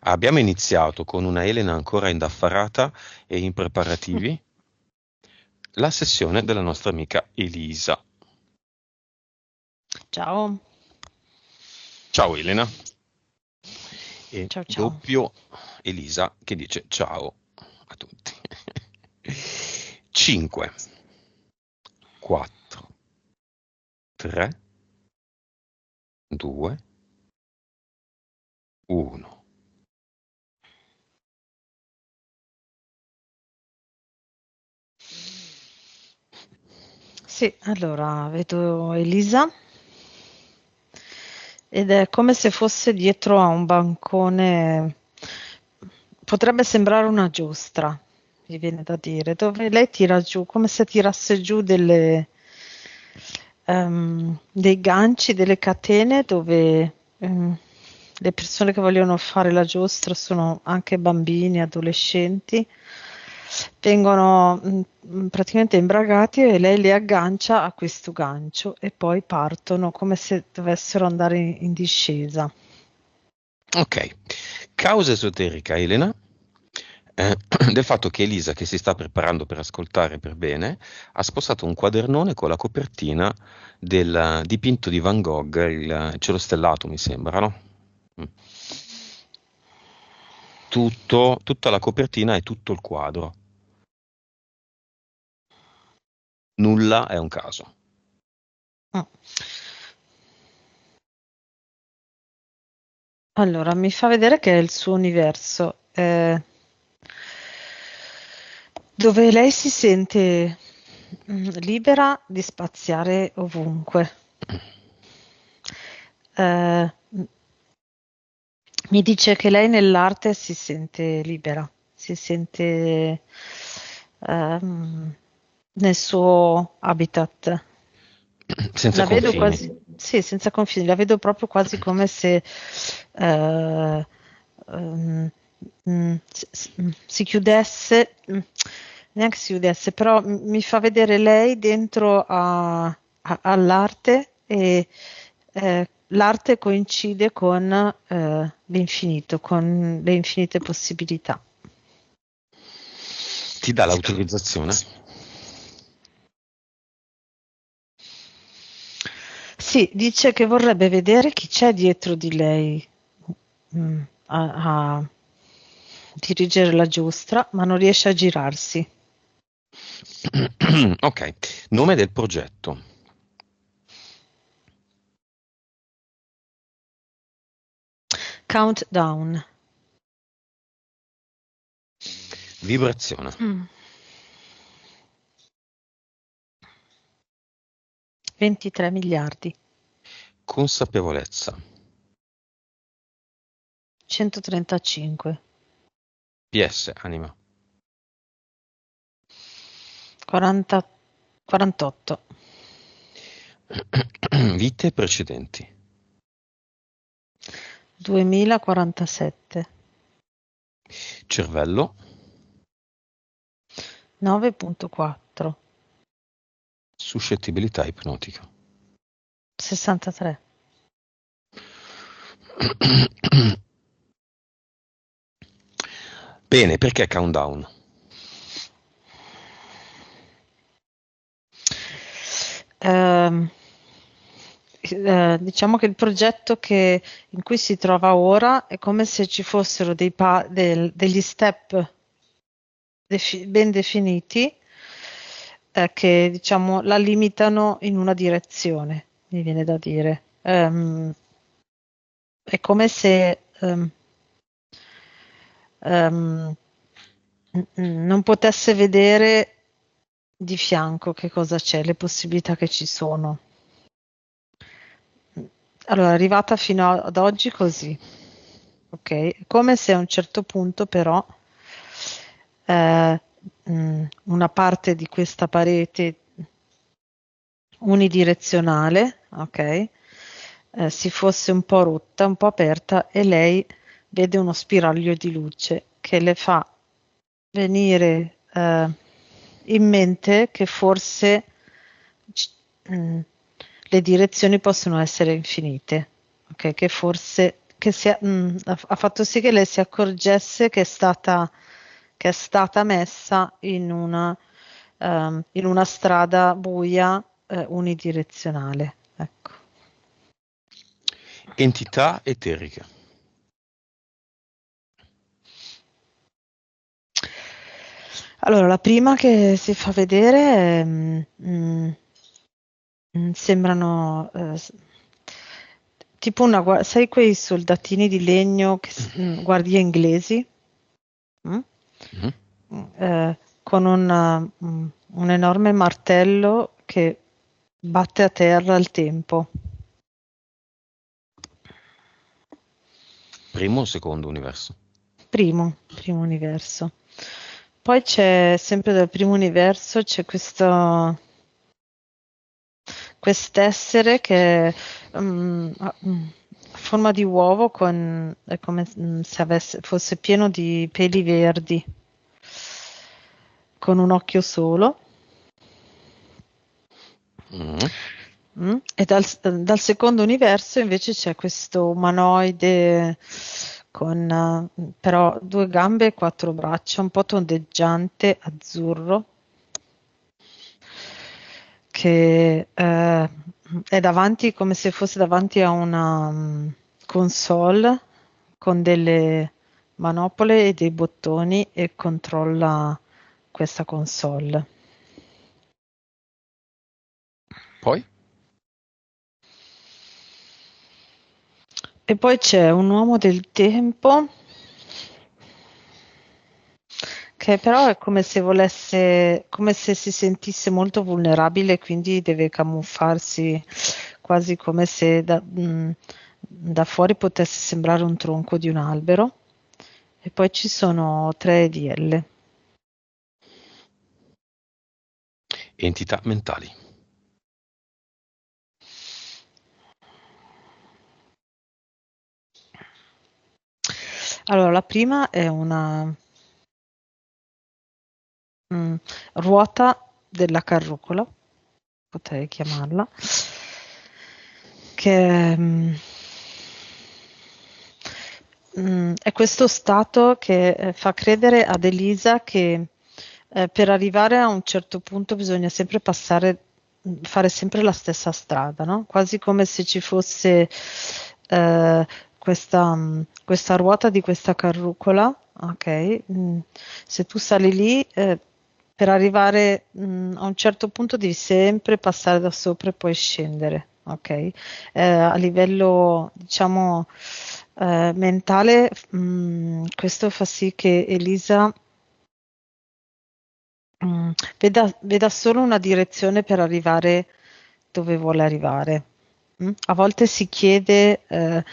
Abbiamo iniziato con una Elena ancora indaffarata e in preparativi la sessione della nostra amica Elisa. Ciao. Ciao Elena. E Ciao ciao. doppio Elisa che dice ciao a tutti. 5, 4, 3, 2, 1. Sì, allora vedo Elisa ed è come se fosse dietro a un bancone, potrebbe sembrare una giostra, mi viene da dire, dove lei tira giù, come se tirasse giù dei ganci, delle catene dove le persone che vogliono fare la giostra sono anche bambini, adolescenti, vengono praticamente imbragati e lei li aggancia a questo gancio e poi partono come se dovessero andare in discesa. Ok, causa esoterica Elena, del fatto che Elisa, che si sta preparando per ascoltare per bene, ha spostato un quadernone con la copertina del dipinto di Van Gogh, il cielo stellato mi sembra, no? Mm. Tutta la copertina è tutto il quadro, nulla è un caso. Mm. Allora, mi fa vedere che è il suo universo, dove lei si sente libera di spaziare ovunque. Eh, Mi dice che lei nell'arte si sente libera, si sente nel suo habitat. Senza La vedo confini. quasi, sì, senza confini, la vedo proprio quasi come se eh, ehm, si chiudesse, neanche si chiudesse, però mi fa vedere lei dentro all'arte e l'arte coincide con l'infinito, con le infinite possibilità. Ti dà l'autorizzazione? Sì, dice che vorrebbe vedere chi c'è dietro di lei a dirigere la giostra, ma non riesce a girarsi. Ok, nome del progetto. Countdown. Vibrazione. 23 miliardi. Consapevolezza. 135. PS, anima. 40, 48. Vite precedenti. 2047. Cervello. 9.4. Suscettibilità ipnotica. 63. Bene, perché countdown? Ehm, diciamo che il progetto in cui si trova ora è come se ci fossero degli step ben definiti che diciamo la limitano in una direzione, mi viene da dire. È come se ehm, non potesse vedere di fianco che cosa c'è, le possibilità che ci sono. Allora, è arrivata fino ad oggi così, ok? È come se a un certo punto però eh, una parte di questa parete unidirezionale, ok? Si fosse un po' rotta, un po' aperta e lei vede uno spiraglio di luce che le fa venire in mente che forse c- mh, le direzioni possono essere infinite, ok? Che forse ha fatto sì che lei si accorgesse che è stata messa in una strada buia, unidirezionale. Ecco. Entità eteriche. Allora, la prima che si fa vedere è, sembrano tipo sai quei soldatini di legno, guardie inglesi? Mm? Mhm. Con un enorme martello che batte a terra il tempo. Primo o secondo universo? Primo universo. Poi c'è sempre dal primo universo, c'è quest'essere che ha forma di uovo è come se fosse pieno di peli verdi, con un occhio solo. Mhm. E dal secondo universo invece c'è questo umanoide con però 2 gambe e 4 braccia, un po' tondeggiante, azzurro, che è davanti come se fosse davanti a una console con delle manopole e dei bottoni e controlla questa console. Poi? E poi c'è un uomo del tempo che però è come se si sentisse molto vulnerabile, quindi deve camuffarsi quasi come se da fuori potesse sembrare un tronco di un albero. E poi ci sono 3 DL. Entità mentali. Allora, la prima è una mm, ruota della carrucola, potrei chiamarla, che è questo stato che fa credere ad Elisa che per arrivare a un certo punto bisogna sempre fare sempre la stessa strada, no? Quasi come se ci fosse questa ruota di questa carrucola, ok? Se tu sali lì, per arrivare a un certo punto devi sempre passare da sopra e poi scendere, ok? A livello, diciamo, mentale, questo fa sì che Elisa veda solo una direzione per arrivare dove vuole arrivare. A volte si chiede, ehm,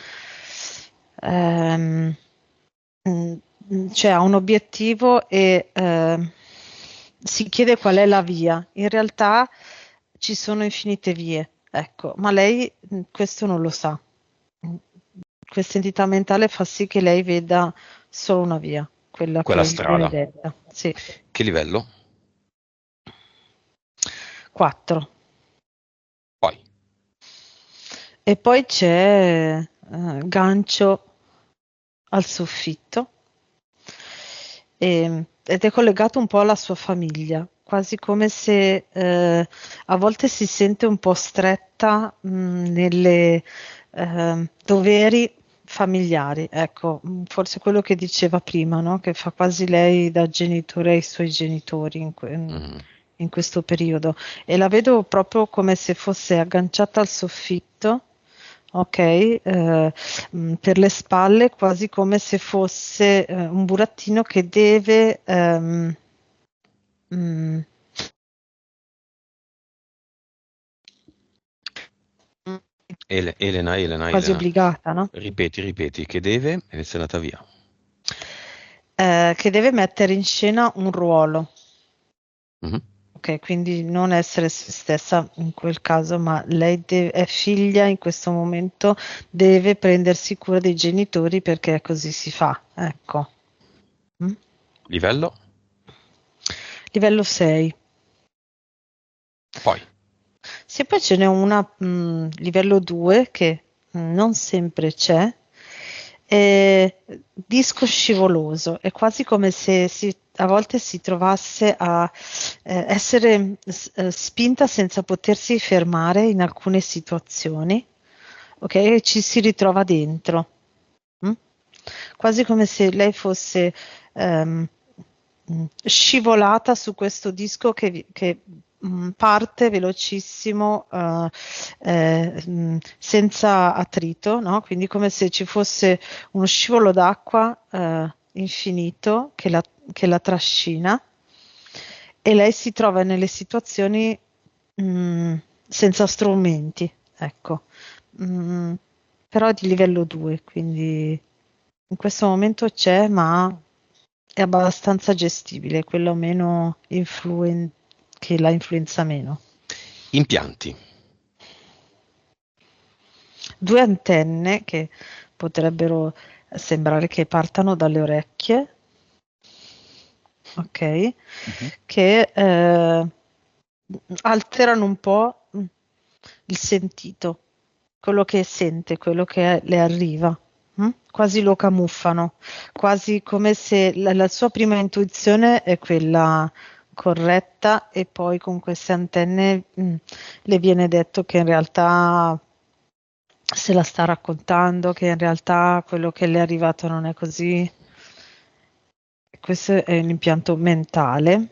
mm, cioè ha un obiettivo e si chiede qual è la via. In realtà ci sono infinite vie, ecco, ma lei questo non lo sa. Mm, Questa entità mentale fa sì che lei veda solo una via, quella Quella che viene strada. detta. Sì, Che livello? 4. Poi. E poi c'è gancio al soffitto ed è collegato un po' alla sua famiglia, quasi come se a volte si sente un po' stretta nelle doveri familiari, ecco, forse quello che diceva prima, no? Che fa quasi lei da genitore ai suoi genitori Mhm. in questo periodo e la vedo proprio come se fosse agganciata al soffitto. Ok, per le spalle, quasi come se fosse un burattino che deve mm, quasi Elena. obbligata, no? Ripeti, che deve ed è andata via. Che deve mettere in scena un ruolo. Mhm. Ok, quindi non essere se stessa in quel caso, ma lei è figlia in questo momento, deve prendersi cura dei genitori perché così si fa. Ecco. Mm? Livello? Livello 6. Poi. Sì, poi ce n'è una livello 2 che non sempre c'è, Disco scivoloso, è quasi come se a volte si trovasse a essere spinta senza potersi fermare in alcune situazioni, ok? E ci si ritrova dentro. Mm? Quasi come se lei fosse ehm, scivolata su questo disco che parte velocissimo senza attrito, no? Quindi come se ci fosse uno scivolo d'acqua infinito che la trascina e lei si trova nelle situazioni senza strumenti, ecco. Mm, però è di livello 2, quindi in questo momento c'è, ma è abbastanza gestibile, quello meno che la influenza meno. Impianti. Due antenne che potrebbero sembrare che partano dalle orecchie, ok? Mhm. Che alterano un po' il sentito, quello che sente, quello che le arriva. Quasi lo camuffano, quasi come se la sua prima intuizione è quella corretta e poi con queste antenne le viene detto che in realtà se la sta raccontando, che in realtà quello che le è arrivato non è così. Questo è un impianto mentale.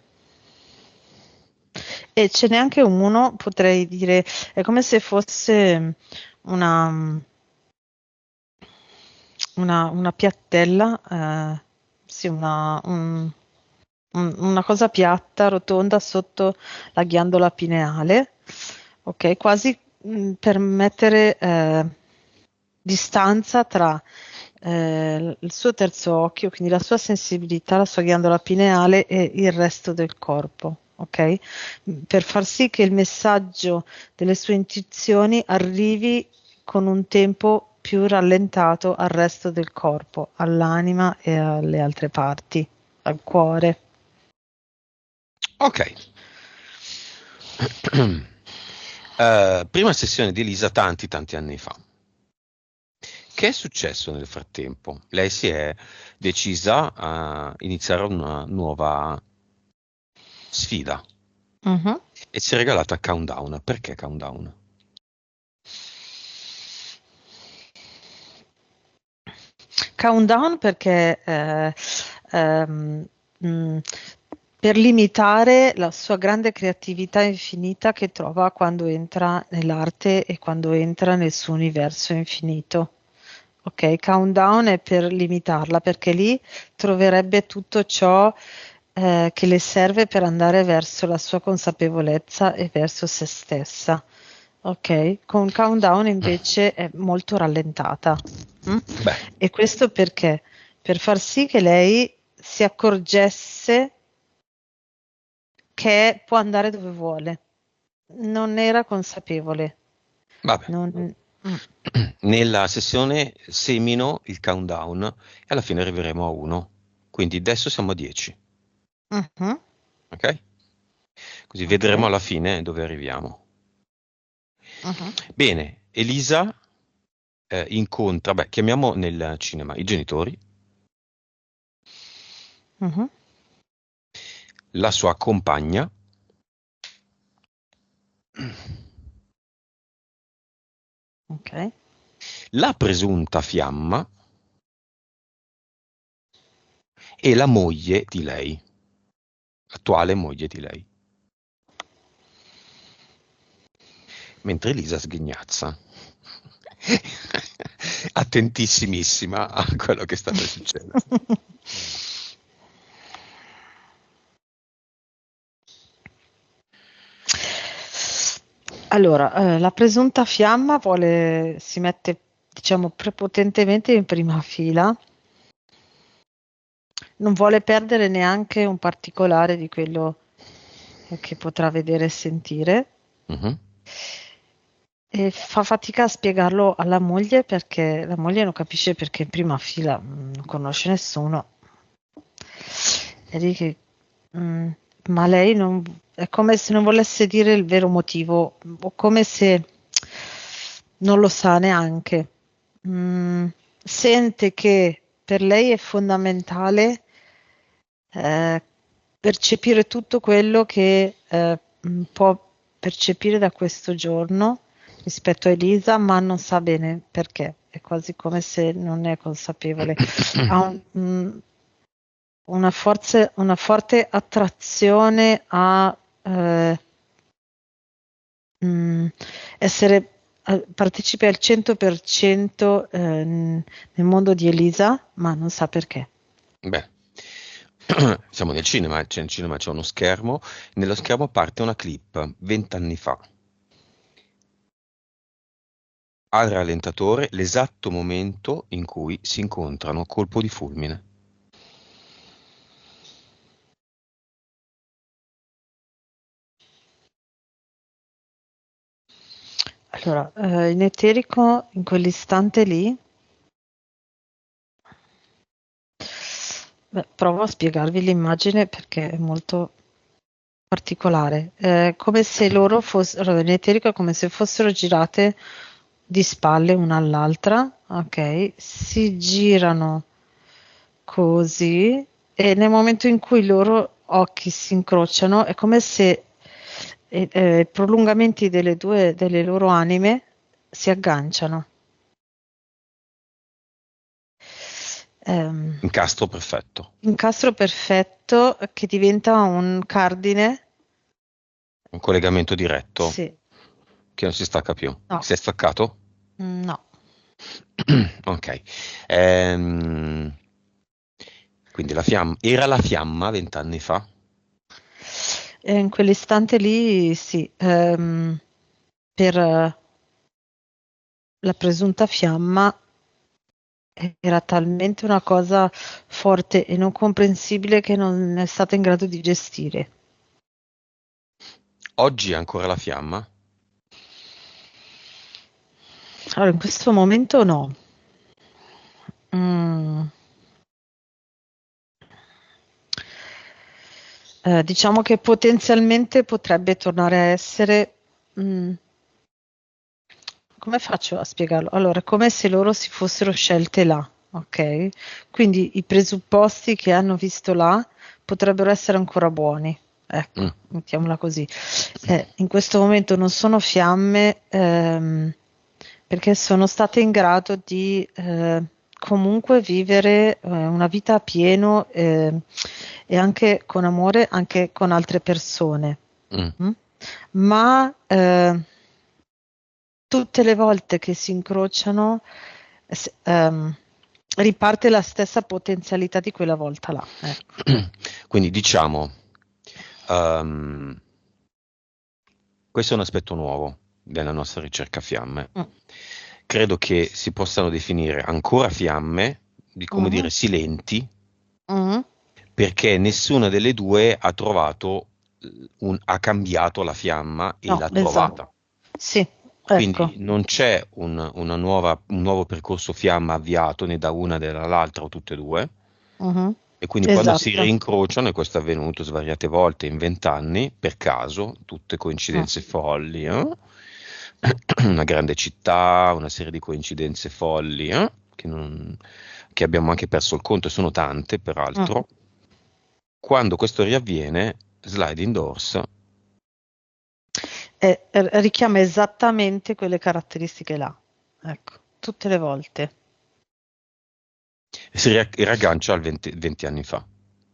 E ce n'è anche uno, potrei dire, è come se fosse una, una piattella, sì, una cosa piatta, rotonda sotto la ghiandola pineale, ok, quasi per mettere distanza tra il suo terzo occhio, quindi la sua sensibilità, la sua ghiandola pineale e il resto del corpo, ok? Per far sì che il messaggio delle sue intuizioni arrivi con un tempo più rallentato al resto del corpo, all'anima e alle altre parti, al cuore. Ok. Prima sessione di Elisa tanti anni fa. Che è successo nel frattempo? Lei si è decisa a iniziare una nuova sfida Mhm. e si è regalata Countdown. Perché Countdown? Countdown perché ehm, mh, per limitare la sua grande creatività infinita che trova quando entra nell'arte e quando entra nel suo universo infinito. Ok, Countdown è per limitarla perché lì troverebbe tutto ciò che le serve per andare verso la sua consapevolezza e verso se stessa. Ok, con Countdown invece è molto rallentata. Mm? Beh, E questo perché? Per far sì che lei si accorgesse che può andare dove vuole. Non era consapevole. vabbè. Non- mm. Nella sessione semino il countdown e alla fine arriveremo a 1. Quindi adesso siamo a 10. Mhm. Ok? Così Ok. vedremo alla fine dove arriviamo. Mhm. Bene, Elisa incontra, beh, chiamiamo nel cinema i genitori, Mhm. la sua compagna, Ok. la presunta fiamma e la moglie di lei, l'attuale moglie di lei. Mentre Elisa sghignazza, attentissimissima a quello che sta per succedere. Allora, la presunta fiamma si mette, diciamo, prepotentemente in prima fila, non vuole perdere neanche un particolare di quello che potrà vedere e sentire. Mhm. E fa fatica a spiegarlo alla moglie perché la moglie non capisce perché in prima fila non conosce nessuno. E lì che, mm, ma lei non, è come se non volesse dire il vero motivo, o come se non lo sa neanche. Mm, sente che per lei è fondamentale eh, percepire tutto quello che può percepire da questo giorno rispetto a Elisa, ma non sa bene perché. È quasi come se non è consapevole. Ha una forte attrazione a eh, mh, essere partecipe al 100% nel mondo di Elisa, ma non sa perché. Beh, siamo nel cinema, nel cinema c'è uno schermo, nello schermo parte una clip, 20 anni fa. Al rallentatore l'esatto momento in cui si incontrano, colpo di fulmine. Allora, in eterico, in quell'istante lì, beh, provo a spiegarvi l'immagine perché è molto particolare. Come se loro fossero, allora, in eterico è come se fossero girate di spalle una all'altra, ok? Si girano così e nel momento in cui i loro occhi si incrociano è come se prolungamenti delle loro anime si agganciano. Ehm, Incastro perfetto, Incastro perfetto che diventa un cardine. un collegamento diretto Sì, che non si stacca più. no, Si è staccato? no. Ok. Ehm, quindi era la fiamma 20 anni fa? E in quell'istante lì, sì, per la presunta fiamma era talmente una cosa forte e non comprensibile che non è stata in grado di gestire. Oggi è ancora la fiamma? Allora, in questo momento no. Mm, diciamo che potenzialmente potrebbe tornare a essere. mm, Come faccio a spiegarlo? Allora, è come se loro si fossero scelte là, ok? Quindi i presupposti che hanno visto là potrebbero essere ancora buoni. Ecco, Mm. mettiamola così. In questo momento non sono fiamme perché sono state in grado di comunque vivere una vita a pieno e anche con amore, anche con altre persone. Mm. Mm? Ma tutte le volte che si incrociano riparte la stessa potenzialità di quella volta là. Ecco. Quindi diciamo, ehm, questo è un aspetto nuovo della nostra ricerca fiamme. Mm. Credo che si possano definire ancora fiamme, di come dire Mhm. silenti, Mhm. perché nessuna delle due ha trovato, ha cambiato la fiamma e No, l'ha esatto. trovata. Sì, ecco. Quindi non c'è un nuovo percorso fiamma avviato né da una né dall'altra o tutte e due. Mhm. E quindi quando si Esatto. rincrociano, e questo è avvenuto svariate volte in 20 anni, per caso, tutte Mm. coincidenze folli, una grande città, una serie di coincidenze folli, che abbiamo anche perso il conto, e sono tante Mm. peraltro. Quando questo riavviene, sliding doors, Richiama esattamente quelle caratteristiche là. Ecco, tutte le volte. riaggancia al 20 anni fa.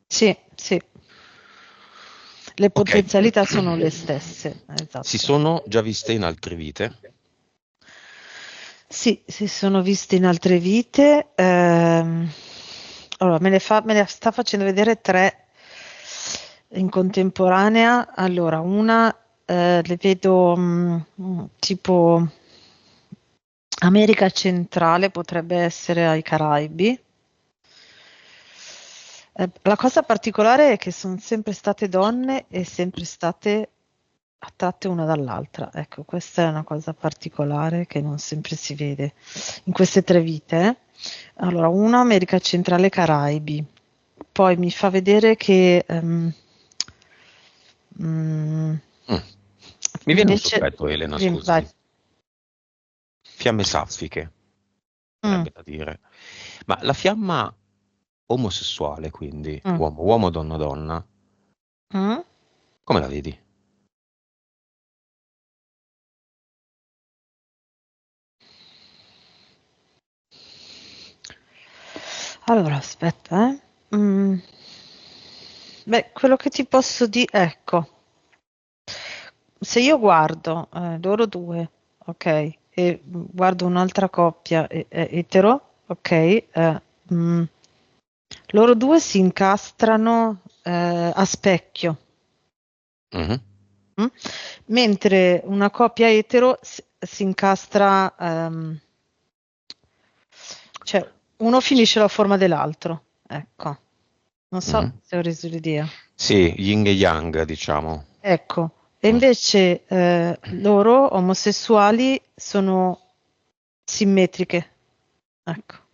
Sì, sì. Le Ok, potenzialità sono le stesse. si Esatto. sono già viste in altre vite? Sì, si sono viste in altre vite. Allora, me ne sta facendo vedere tre in contemporanea. Allora, una le vedo tipo America centrale, potrebbe essere ai Caraibi. La cosa particolare è che sono sempre state donne e sempre state attratte una dall'altra. Ecco, questa è una cosa particolare che non sempre si vede in queste tre vite. Allora, una America Centrale e Caraibi, poi mi fa vedere che mm, Mm. Mi viene un invece, sospetto, Elena, vai. scusami. Fiamme saffiche. Mm, verrebbe da dire. Ma la fiamma omosessuale, quindi, mm, uomo, donna, donna, mm. come la vedi? Allora, aspetta, eh. Beh, quello che ti posso dire, ecco, se io guardo loro due, ok, e guardo un'altra coppia etero, ok, mm, loro due si incastrano a specchio, Mhm, mm? Mentre una coppia etero si incastra, cioè uno finisce la forma dell'altro, ecco, non so mhm. se ho reso l'idea. Sì, yin e yang, diciamo. Ecco, e Mm. invece loro omosessuali sono simmetriche, ecco.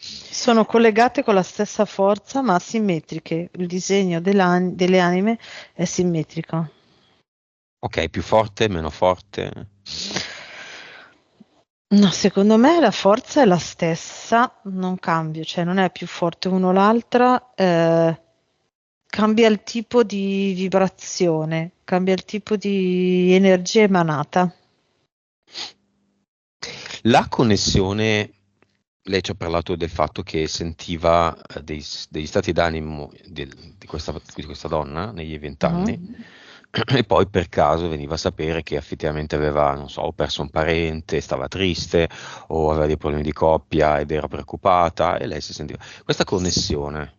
Sono collegate con la stessa forza, ma asimmetriche. Il disegno delle anime è simmetrico. Ok, più forte, meno forte. No, secondo me la forza è la stessa, non cambia, cioè non è più forte uno o l'altra, cambia il tipo di vibrazione, cambia il tipo di energia emanata. La connessione, lei ci ha parlato del fatto che sentiva degli stati d'animo di questa donna negli Mhm. vent'anni e poi per caso veniva a sapere che effettivamente aveva, non so, o perso un parente, stava triste o aveva dei problemi di coppia ed era preoccupata e lei si sentiva. Questa connessione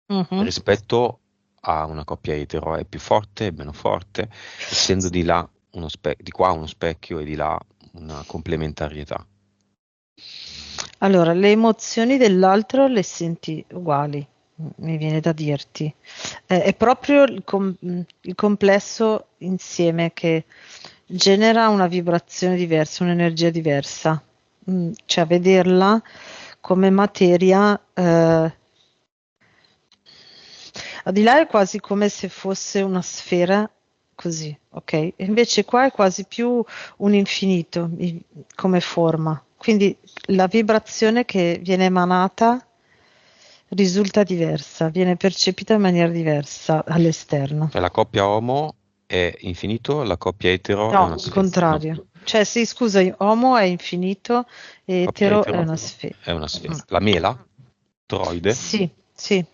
Mhm. rispetto a una coppia etero è più forte, meno forte, essendo di là di qua uno specchio e di là una complementarietà. Allora, le emozioni dell'altro le senti uguali, mi viene da dirti. È proprio il complesso insieme che genera una vibrazione diversa, un'energia diversa. Cioè, vederla come materia, al di là è quasi come se fosse una sfera, così, ok? E invece qua è quasi più un infinito come forma. Quindi la vibrazione che viene emanata risulta diversa, viene percepita in maniera diversa all'esterno. Cioè la coppia homo è infinito, la coppia etero è No, una il sfera. No, contrario. Cioè, sì, scusa, homo è infinito e coppia etero è etero una sfera. è una Mm. sfera. La mela, toroide. Sì, sì.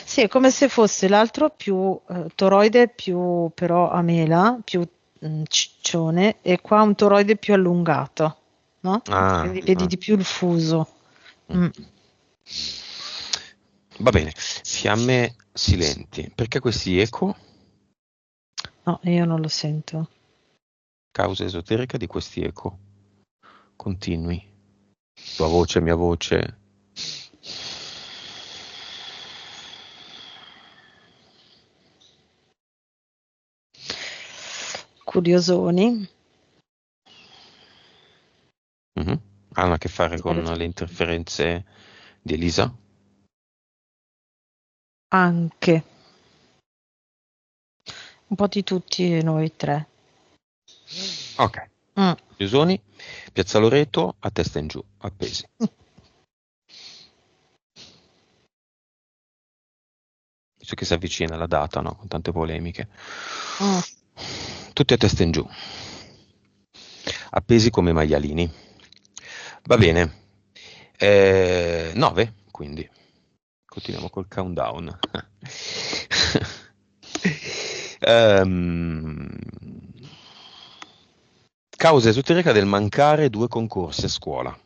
Sì, è come se fosse l'altro più toroide, più però a mela, più ciccione, e qua un toroide più allungato, no? Ah, Quindi vedi ah. di più il fuso. Mm. Mm. Va bene, fiamme silenti. Perché questi eco? No, io non lo sento. Causa esoterica di questi eco. Continui. Tua voce, mia voce. Curiosoni. Mhm. Hanno a che fare con Eh, le interferenze di Elisa? Anche un po' di tutti noi tre. Ok. Mm. Chiusoni, Piazza Loreto, a testa in giù, appesi. Visto che si avvicina la data, no? Con tante polemiche. Mm. Tutti a testa in giù, appesi come maialini. Va bene. 9, quindi. Continuiamo col countdown. Ehm, Causa esoterica del mancare 2 concorsi a scuola.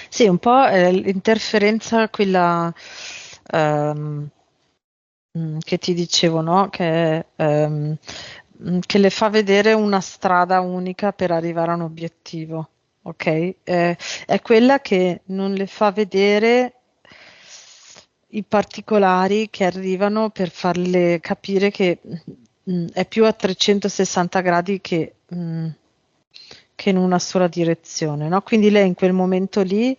Sì, un po' l'interferenza, quella ehm, che ti dicevo, no? Che le fa vedere una strada unica per arrivare a un obiettivo, ok? È quella che non le fa vedere i particolari che arrivano per farle capire che è più a 360 gradi che in una sola direzione, no? Quindi lei in quel momento lì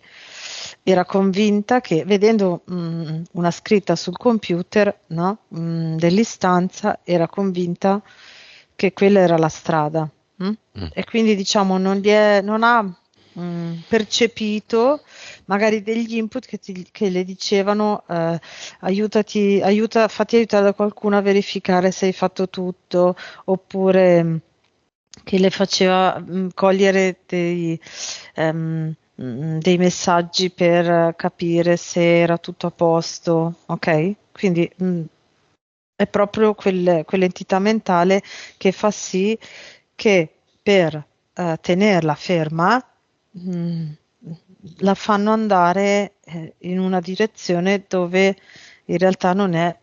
era convinta che vedendo una scritta sul computer, no, dell'istanza, era convinta che quella era la strada. Mm. E quindi diciamo non ha percepito magari degli input che le dicevano fatti aiutare da qualcuno a verificare se hai fatto tutto, oppure che le faceva cogliere dei messaggi per capire se era tutto a posto, ok? Quindi è proprio quell'entità mentale che fa sì che per tenerla ferma mh, la fanno andare in una direzione dove in realtà non è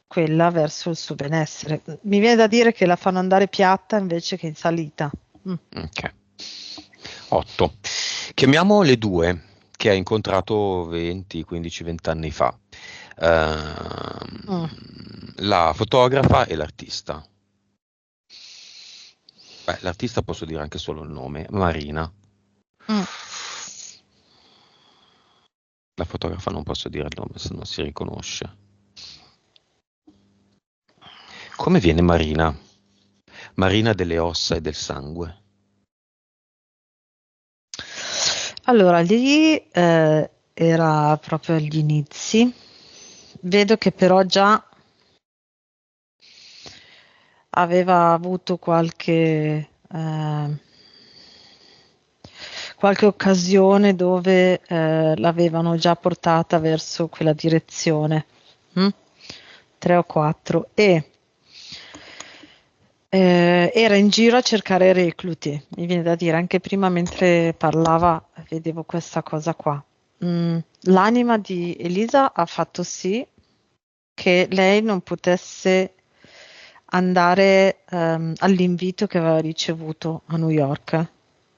quella verso il suo benessere. Mi viene da dire che la fanno andare piatta invece che in salita. Ok. 8. Chiamiamo le due che ha incontrato 20, 15, 20 anni fa. Mm, La fotografa e l'artista. Beh, l'artista posso dire anche solo il nome, Marina. mm. La fotografa non posso dire il nome, se non si riconosce. Come viene Marina? Marina delle ossa e del sangue. Allora, lì era proprio agli inizi. Vedo che però già aveva avuto qualche occasione dove l'avevano già portata verso quella direzione. Mm? 3 o 4. E era in giro a cercare recluti, mi viene da dire, anche prima mentre parlava vedevo questa cosa qua. L'anima di Elisa ha fatto sì che lei non potesse andare all'invito che aveva ricevuto a New York.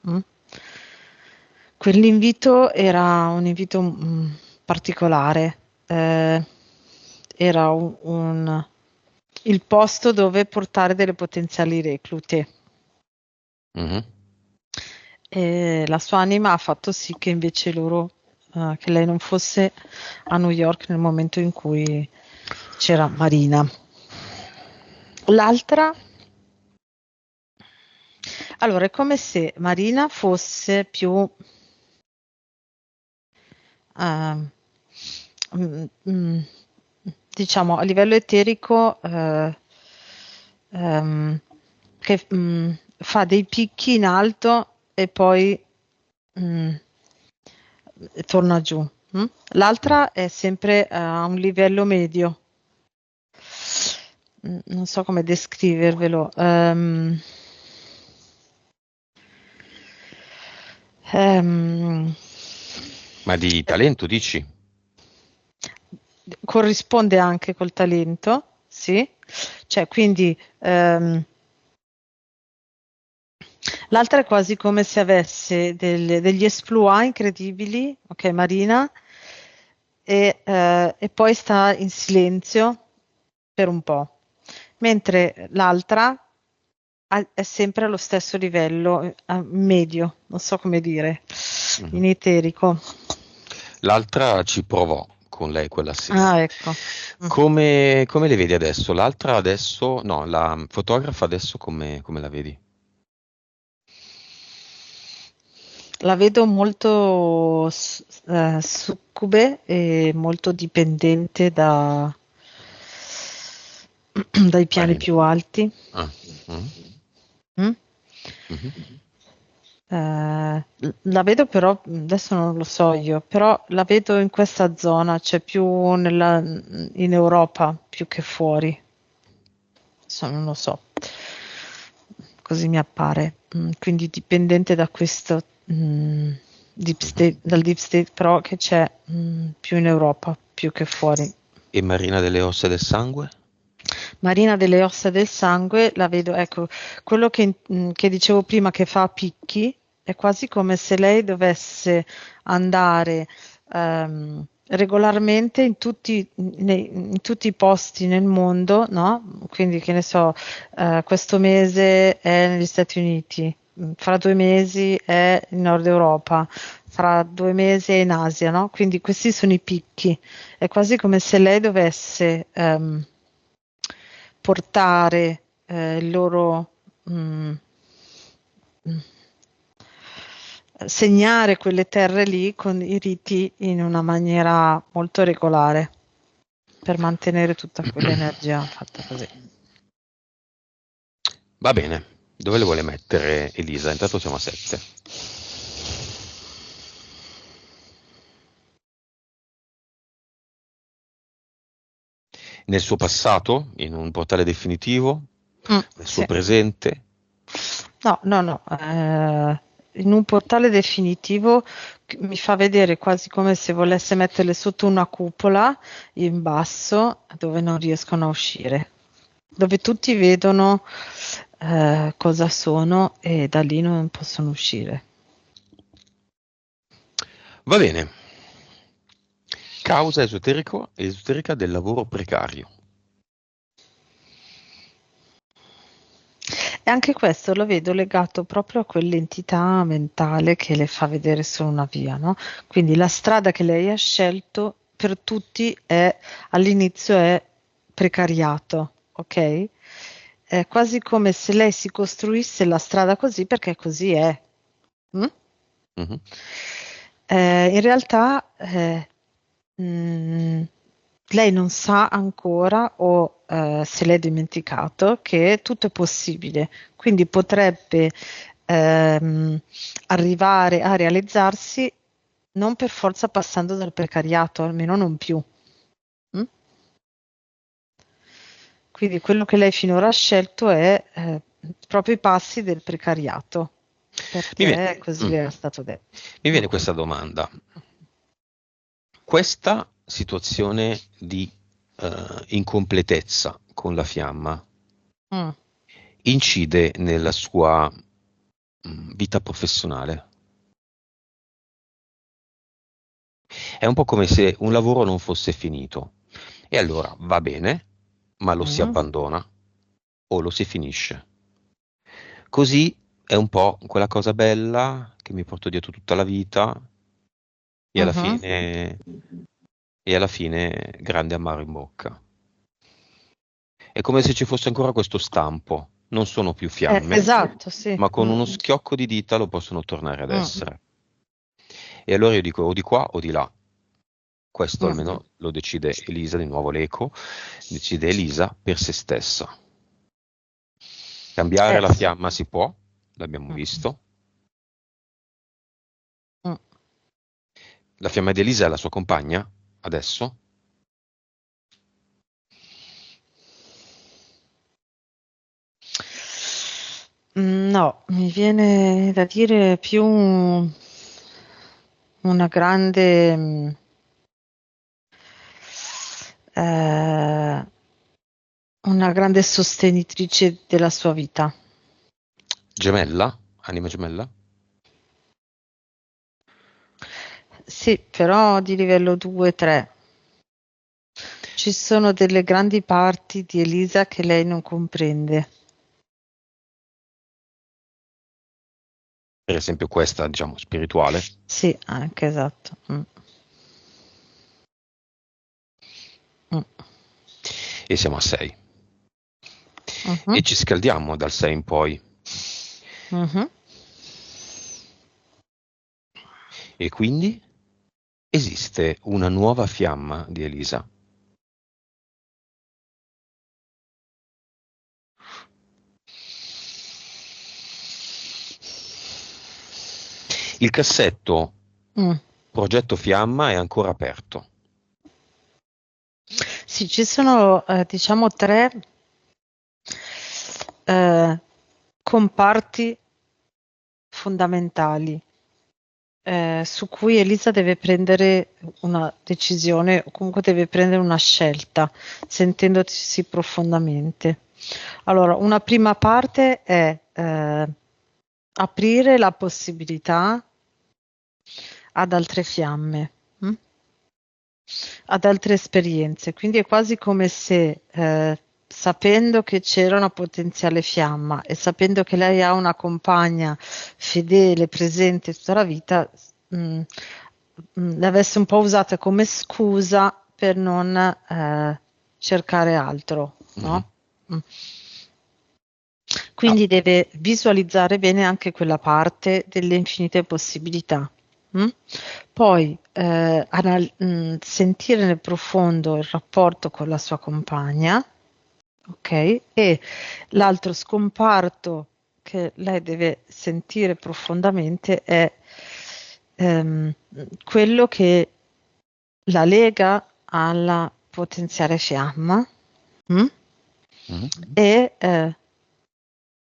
Mm? Quell'invito era un invito particolare, era il posto dove portare delle potenziali reclute. Mhm. E la sua anima ha fatto sì che invece che lei non fosse a New York nel momento in cui c'era Marina. L'altra, allora, è come se Marina fosse più, ehm, mm, mm, diciamo, a livello eterico, ehm, che fa dei picchi in alto e poi mm, torna giù. Mm. L'altra è sempre a un livello medio. Non so come descrivervelo. Ehm, Ma di talento dici? corrisponde anche col talento, sì. Cioè, quindi l'altra è quasi come se avesse degli exploit incredibili, ok, Marina, e poi sta in silenzio per un po', mentre l'altra è sempre allo stesso livello, medio, non so come dire, Mhm. in eterico. L'altra ci provò con lei quella sera. Ah, ecco. Mm. Come le vedi adesso? L'altra adesso, no, la fotografa adesso come la vedi? La vedo molto succube e molto dipendente dai piani Marina. più alti. Ah. Mhm. Mm? Mhm. La vedo però, adesso non lo so io, però la vedo in questa zona, cioè più in Europa più che fuori. Adesso non lo so, così mi appare. Quindi dipendente da questo Mhm. dal deep state, però che c'è più in Europa più che fuori. E Marina delle ossa e del sangue? Marina delle ossa del sangue, la vedo, ecco, quello che dicevo prima che fa a picchi, è quasi come se lei dovesse andare regolarmente in tutti i posti nel mondo, no? Quindi, che ne so, questo mese è negli Stati Uniti, fra 2 mesi è in Nord Europa, fra 2 mesi è in Asia, no? Quindi questi sono i picchi. È quasi come se lei dovesse portare il loro mm, mm, segnare quelle terre lì con i riti in una maniera molto regolare per mantenere tutta quell'energia fatta così. Va bene. Dove le vuole mettere Elisa? Intanto siamo a 7. Nel suo passato, in un portale definitivo, nel suo Sì. presente. No, no, no. In un portale definitivo mi fa vedere quasi come se volesse metterle sotto una cupola in basso dove non riescono a uscire, dove tutti vedono cosa sono e da lì non possono uscire. Va bene. Causa esoterica del lavoro precario. E anche questo lo vedo legato proprio a quell'entità mentale che le fa vedere solo una via, no? Quindi la strada che lei ha scelto per tutti è all'inizio è precariato, ok? È quasi come se lei si costruisse la strada così perché così è. Mm? Mhm. In realtà mm, lei non sa ancora o se l'è dimenticato che tutto è possibile, quindi potrebbe ehm, arrivare a realizzarsi non per forza passando dal precariato, almeno non più. Mm? Quindi quello che lei finora ha scelto è proprio i passi del precariato, Mi viene, perché così mm, le era stato detto. mi Mm. viene questa domanda. Questa situazione di incompletezza con la fiamma Mm. incide nella sua vita professionale. È un po' come se un lavoro non fosse finito. E allora va bene, ma lo si Mm. abbandona o lo si finisce. Così è un po' quella cosa bella che mi porto dietro tutta la vita e alla Mhm. fine, e alla fine grande amaro in bocca. È come se ci fosse ancora questo stampo. Non sono più fiamme, Esatto, sì. ma con Mm. uno schiocco di dita lo possono tornare ad Mm. essere. E allora io dico o di qua o di là. Questo Mm. almeno lo decide Elisa, di nuovo l'eco, decide Elisa per se stessa. Cambiare la Sì. fiamma si può, l'abbiamo Mm. visto. Mm. La fiamma di Elisa è la sua compagna, adesso. No, mi viene da dire più una grande, eh, una grande sostenitrice della sua vita. Gemella, anima gemella. Sì, però di livello 2-3. Ci sono delle grandi parti di Elisa che lei non comprende. Per esempio questa, diciamo, spirituale. Sì, anche esatto. Mm. Mm. E siamo a 6. Mhm. E ci scaldiamo dal 6 in poi. Mhm. E quindi esiste una nuova fiamma di Elisa. Il cassetto Mm. progetto fiamma è ancora aperto. Sì, ci sono diciamo tre eh, comparti fondamentali su cui Elisa deve prendere una decisione o comunque deve prendere una scelta, sentendosi profondamente. Allora, una prima parte è aprire la possibilità ad altre fiamme, ad altre esperienze. Quindi è quasi come se sapendo che c'era una potenziale fiamma e sapendo che lei ha una compagna fedele, presente tutta la vita, l'avesse un po' usata come scusa per non cercare altro, no? Mm. Quindi deve visualizzare bene anche quella parte delle infinite possibilità. Mm? Poi sentire nel profondo il rapporto con la sua compagna, ok? E l'altro scomparto che lei deve sentire profondamente è ehm, quello che la lega alla potenziale fiamma, mm? E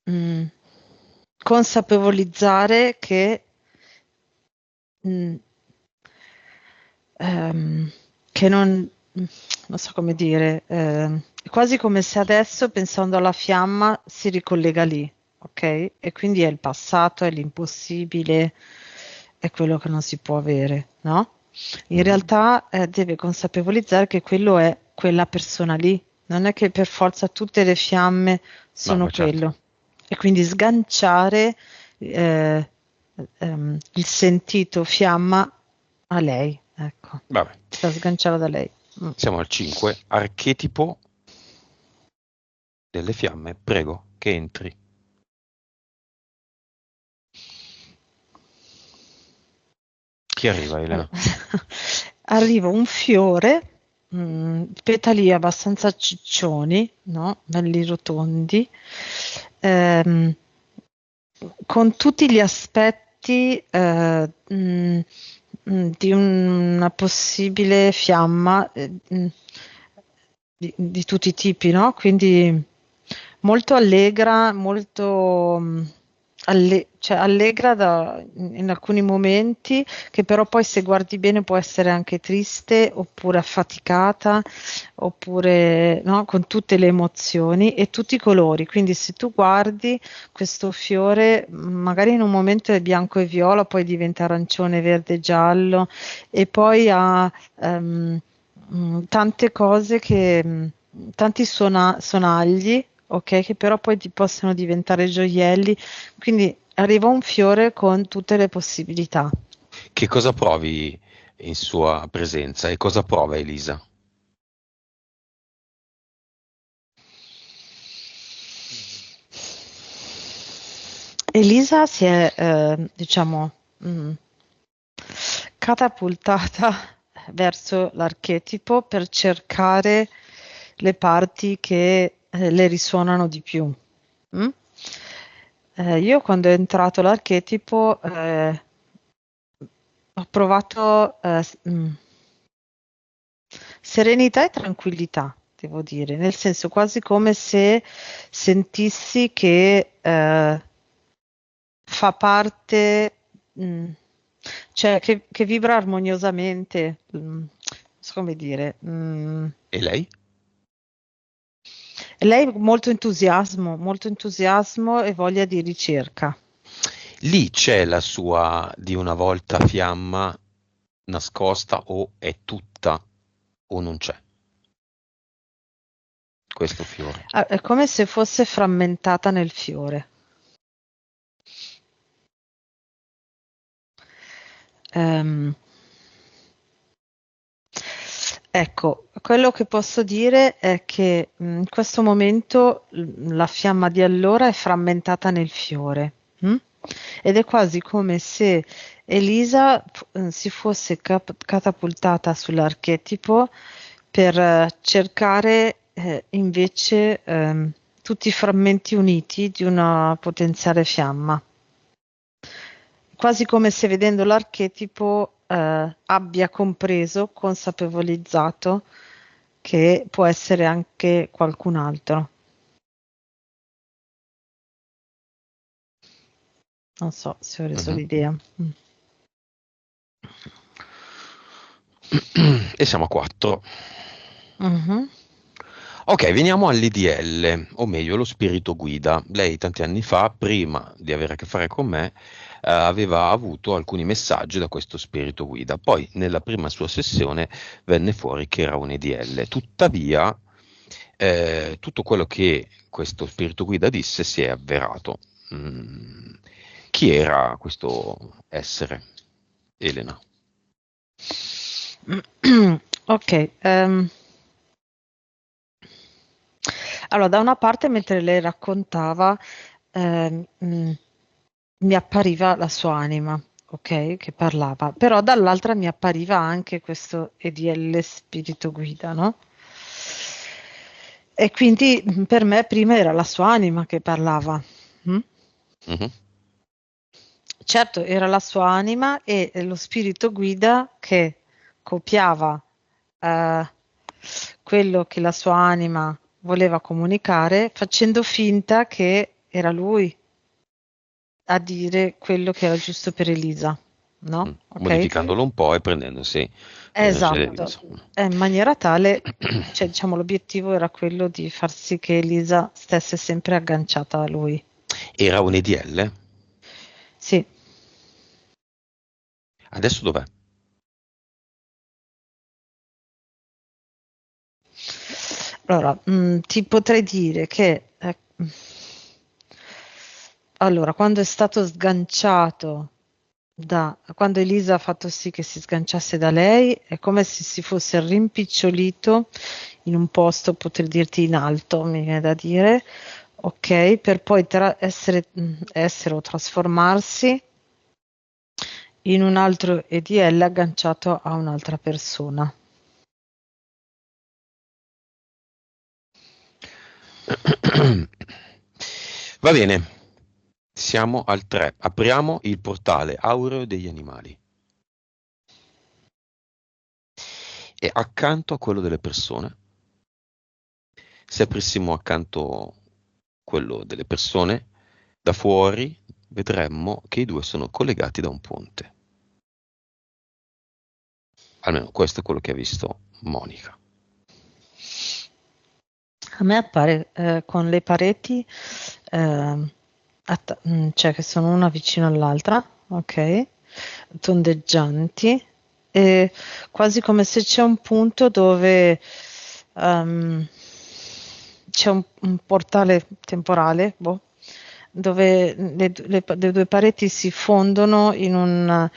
mm, consapevolizzare mm, ehm, che non so come dire, è quasi come se adesso pensando alla fiamma si ricollega lì, ok? E quindi è il passato, è l'impossibile, è quello che non si può avere, no? In realtà deve consapevolizzare che quello è quella persona lì, non è che per forza tutte le fiamme sono No, certo. quello. E quindi sganciare il sentito fiamma a lei, ecco, Vabbè. da sganciare da lei. Siamo al 5, archetipo delle fiamme, prego, che entri. Chi arriva, Elena? Arriva un fiore, petali abbastanza ciccioni, no? Belli rotondi, ehm, con tutti gli aspetti di una possibile fiamma di tutti i tipi, no? Quindi molto allegra, molto cioè allegra in alcuni momenti, che però poi se guardi bene può essere anche triste oppure affaticata, oppure no? Con tutte le emozioni e tutti i colori. Quindi se tu guardi questo fiore, magari in un momento è bianco e viola, poi diventa arancione, verde, giallo e poi ha tante cose tanti sonagli, ok, che però poi ti possono diventare gioielli, quindi arriva un fiore con tutte le possibilità. Che cosa provi in sua presenza e cosa prova Elisa? Elisa si è, diciamo, catapultata verso l'archetipo per cercare le parti che le risuonano di più. Mm? Io quando è entrato l'archetipo ho provato serenità e tranquillità, devo dire, nel senso quasi come se sentissi che fa parte, cioè che vibra armoniosamente, non so come dire. E lei? Lei molto entusiasmo e voglia di ricerca. Lì c'è la sua di una volta fiamma nascosta o è tutta o non c'è questo fiore? È come se fosse frammentata nel fiore. Ehm, ecco, quello che posso dire è che in questo momento la fiamma di allora è frammentata nel fiore, ed è quasi come se Elisa si fosse catapultata sull'archetipo per cercare invece tutti i frammenti uniti di una potenziale fiamma. Quasi come se vedendo l'archetipo abbia compreso, consapevolizzato che può essere anche qualcun altro. Non so se ho reso l'idea. E siamo a 4. Mhm. Ok, veniamo all'IDL, o meglio lo spirito guida. Lei tanti anni fa, prima di avere a che fare con me, aveva avuto alcuni messaggi da questo spirito guida. Poi nella prima sua sessione venne fuori che era un IDL. Tuttavia tutto quello che questo spirito guida disse si è avverato. Mm, Chi era questo essere, Elena? Ok, allora da una parte mentre lei raccontava ehm, mh, mi appariva la sua anima, ok, che parlava, però dall'altra mi appariva anche questo EDL spirito guida, no? E quindi per me prima era la sua anima che parlava. Mm? Mhm. Certo, era la sua anima e lo spirito guida che copiava eh, quello che la sua anima voleva comunicare, facendo finta che era lui a dire quello che era giusto per Elisa, no? Ok? Modificandolo un po' e prendendosi Esatto, Elisa. in maniera tale, cioè, diciamo, l'obiettivo era quello di far sì che Elisa stesse sempre agganciata a lui. Era un EDL? Sì. Adesso dov'è? Allora, ti potrei dire che allora, quando è stato sganciato quando Elisa ha fatto sì che si sganciasse da lei, è come se si fosse rimpicciolito in un posto, potrei dirti in alto, mi viene da dire, ok, per poi essere o trasformarsi in un altro EDL agganciato a un'altra persona. Va bene, siamo al 3. Apriamo il portale aureo degli animali e accanto a quello delle persone, se aprissimo accanto quello delle persone, da fuori vedremmo che i due sono collegati da un ponte. Almeno questo è quello che ha visto Monica. A me appare con le pareti, cioè che sono una vicino all'altra, ok? Tondeggianti, e quasi come se c'è un punto dove ehm, c'è un portale temporale, boh, dove le due pareti si fondono in un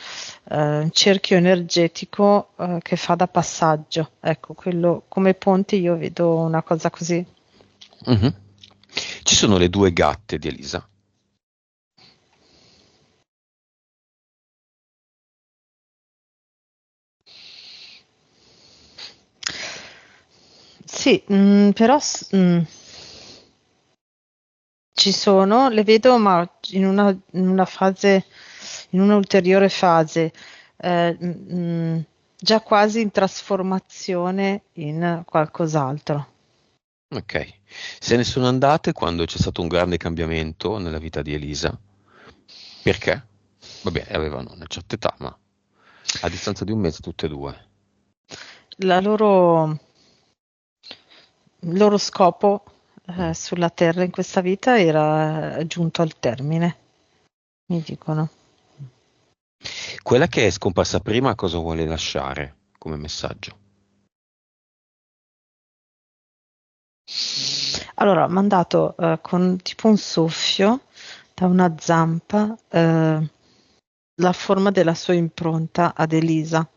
cerchio energetico che fa da passaggio. Ecco, quello come ponti io vedo una cosa così. Mhm. Ci sono le due gatte di Elisa. Sì, però ci sono, le vedo, ma in una fase, in un'ulteriore fase, già quasi in trasformazione in qualcos'altro. Ok. Se ne sono andate quando c'è stato un grande cambiamento nella vita di Elisa. Perché? Vabbè, avevano una certa età, ma a distanza di un mese tutte e due. La loro, il loro scopo, Mm. sulla Terra in questa vita era giunto al termine, mi dicono. Quella che è scomparsa prima cosa vuole lasciare come messaggio? Allora, mi ha mandato con tipo un soffio da una zampa la forma della sua impronta ad Elisa,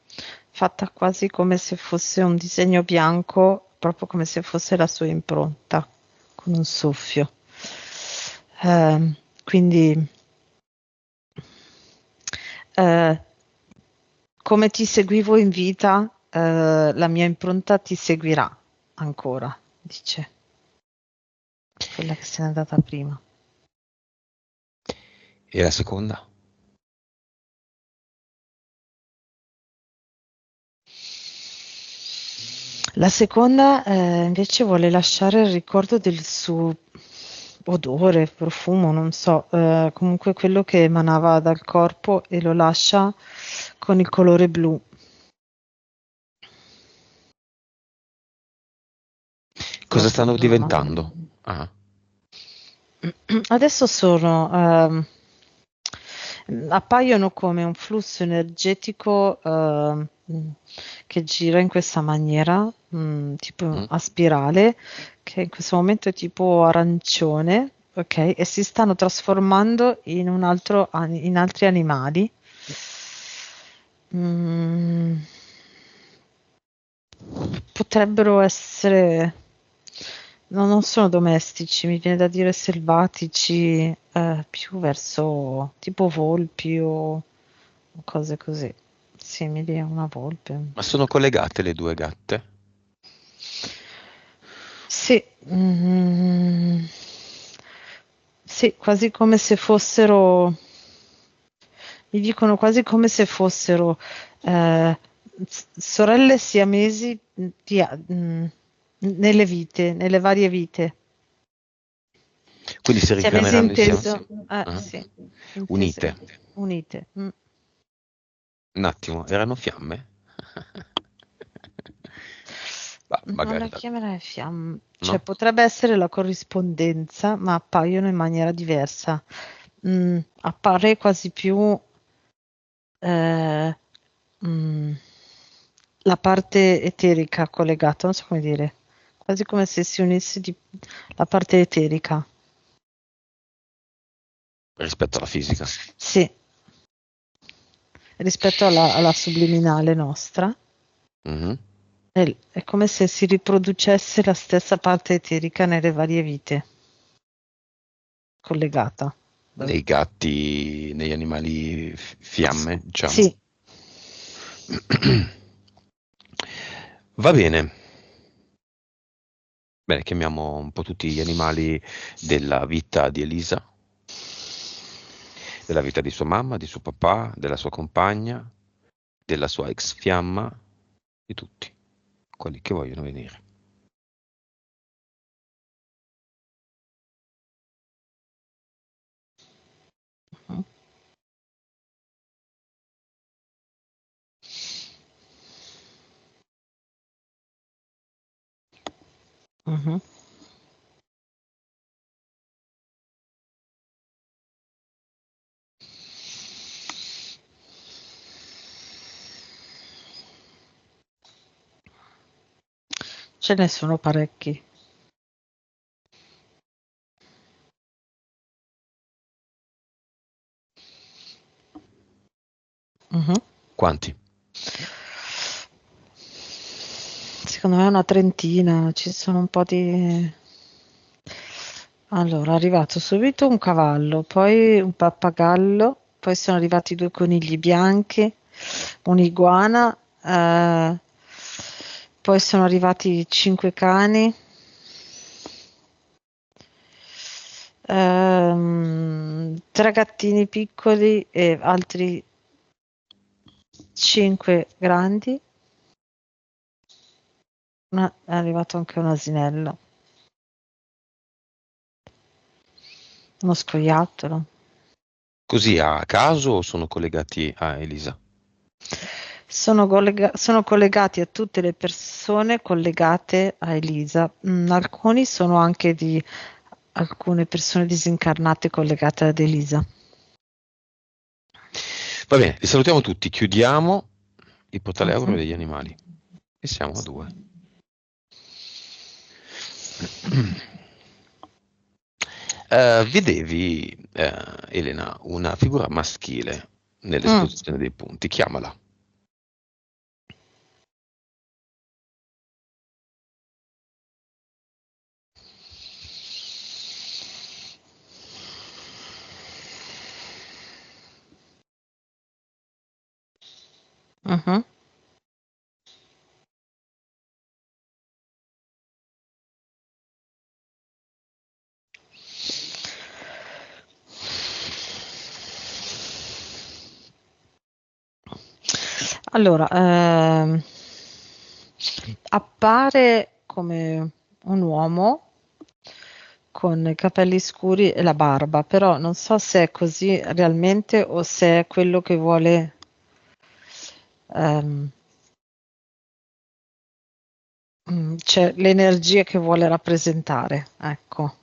fatta quasi come se fosse un disegno bianco, proprio come se fosse la sua impronta, con un soffio. Quindi, eh, come ti seguivo in vita, la mia impronta ti seguirà ancora, dice quella che se n'è andata prima. E la seconda? La seconda, invece vuole lasciare il ricordo del suo odore, profumo, non so, comunque quello che emanava dal corpo e lo lascia con il colore blu. Cosa stanno Profumo. diventando? Ah, Adesso appaiono come un flusso energetico che gira in questa maniera, tipo mm, a spirale, che in questo momento è tipo arancione, ok? E si stanno trasformando in altri animali. Mm, potrebbero essere, no, non sono domestici, mi viene da dire selvatici, più verso tipo volpi o cose così. Simili a una volpe. Ma sono collegate le due gatte? Sì, sì, quasi come se fossero, mi dicono quasi come se fossero eh, sorelle siamesi nelle vite, nelle varie vite. Quindi si Siamesi reincarneranno insieme? inteso, Ah. sì, inteso, Unite. unite. Un attimo, erano fiamme? Bah, Non magari la chiamerei fiamma, cioè no? potrebbe essere la corrispondenza, ma appaiono in maniera diversa. Appare quasi più eh, mm, la parte eterica collegata, non so come dire, quasi come se si unisse la parte eterica. Rispetto alla fisica. Sì, rispetto alla subliminale nostra. Mhm. È come se si riproducesse la stessa parte eterica nelle varie vite, collegata. Nei gatti, negli animali fiamme, diciamo. Sì. Va bene. Bene, chiamiamo un po' tutti gli animali della vita di Elisa, della vita di sua mamma, di suo papà, della sua compagna, della sua ex fiamma, di tutti, quelli che vogliono venire. Mhm. Ce ne sono parecchi. Mhm. Quanti? Secondo me una trentina, ci sono un po' di... Allora, è arrivato subito un cavallo, poi un pappagallo, poi sono arrivati due conigli bianchi, un'iguana, poi sono arrivati cinque cani, tre gattini piccoli e altri cinque grandi. È arrivato anche un asinello, uno scoiattolo. Così a caso o sono collegati a Elisa? Sono collegati a tutte le persone collegate a Elisa. Alcuni sono anche di alcune persone disincarnate collegate ad Elisa. Va bene, li salutiamo tutti, chiudiamo il portale Euro Mhm. degli animali e siamo a due. Vedevi, Elena, una figura maschile Mm, nell'esposizione dei punti, chiamala. mhm. Allora, appare come un uomo con i capelli scuri e la barba, però non so se è così realmente o se è quello che vuole, ehm, cioè l'energia che vuole rappresentare, ecco.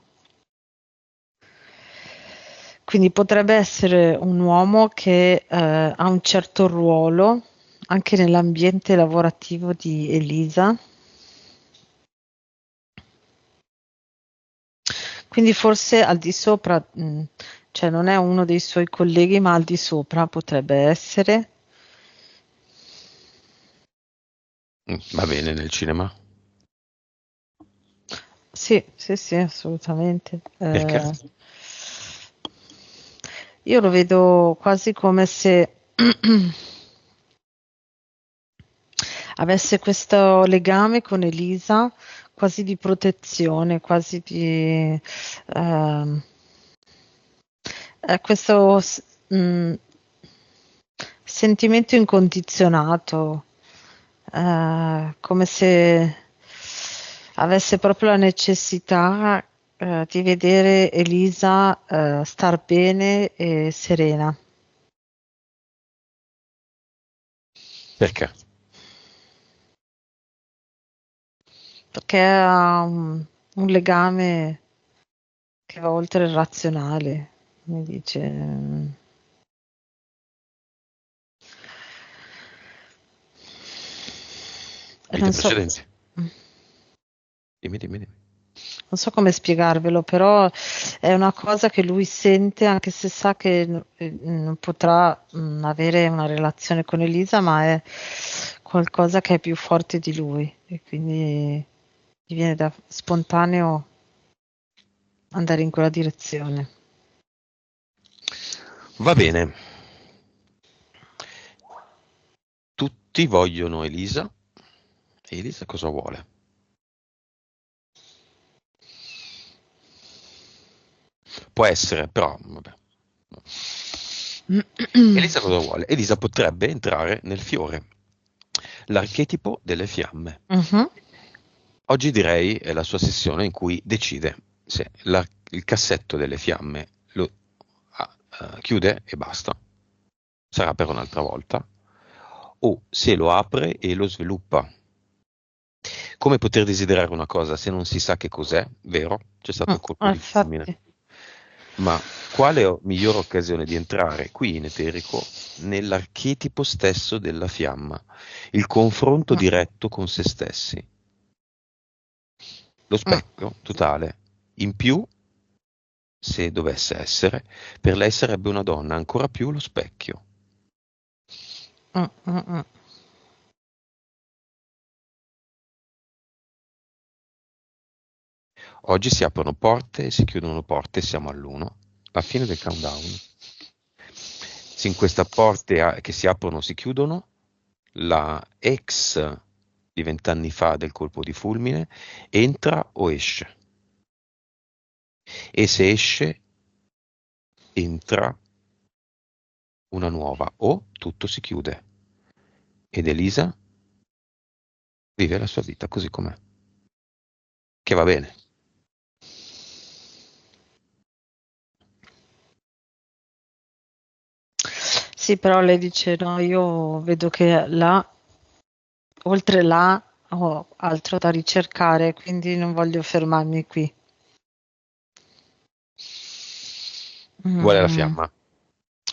Quindi potrebbe essere un uomo che ha un certo ruolo anche nell'ambiente lavorativo di Elisa. Quindi forse al di sopra, cioè non è uno dei suoi colleghi, ma al di sopra potrebbe essere. Va bene nel cinema? Sì, sì, sì, assolutamente. Perché? Io lo vedo quasi come se avesse questo legame con Elisa, quasi di protezione, quasi di ehm, questo sentimento incondizionato, come se avesse proprio la necessità, di vedere Elisa, star bene e serena. Perché? Perché ha un legame che va oltre il razionale, mi dice. Vite Non so, precedenti? Dimmi, dimmi, dimmi. non so come spiegarvelo, però è una cosa che lui sente, anche se sa che non potrà avere una relazione con Elisa, ma è qualcosa che è più forte di lui e quindi gli viene da spontaneo andare in quella direzione. Va bene. Tutti vogliono Elisa. E Elisa cosa vuole? Può essere, però, vabbè. Elisa cosa vuole? Elisa potrebbe entrare nel fiore, l'archetipo delle fiamme. Mhm. Oggi direi è la sua sessione in cui decide se il cassetto delle fiamme lo chiude e basta, sarà per un'altra volta, o se lo apre e lo sviluppa. Come poter desiderare una cosa se non si sa che cos'è, vero? C'è stato il colpo di fulmine. Infatti. Ma quale migliore occasione di entrare qui in eterico nell'archetipo stesso della fiamma, il confronto Mm, diretto con se stessi, lo mm, specchio totale. In più, se dovesse essere, per lei sarebbe una donna, ancora più lo specchio. mm, mm, mm. Oggi si aprono porte e si chiudono porte, siamo all'1, la fine del countdown. In queste porte che si aprono o si chiudono, la ex di 20 anni fa del colpo di fulmine entra o esce. E se esce, entra una nuova o tutto si chiude. Ed Elisa vive la sua vita così com'è, che va bene. Sì, però lei dice no, io vedo che là, oltre là, ho altro da ricercare, quindi non voglio fermarmi qui. Vuole la Mm, fiamma.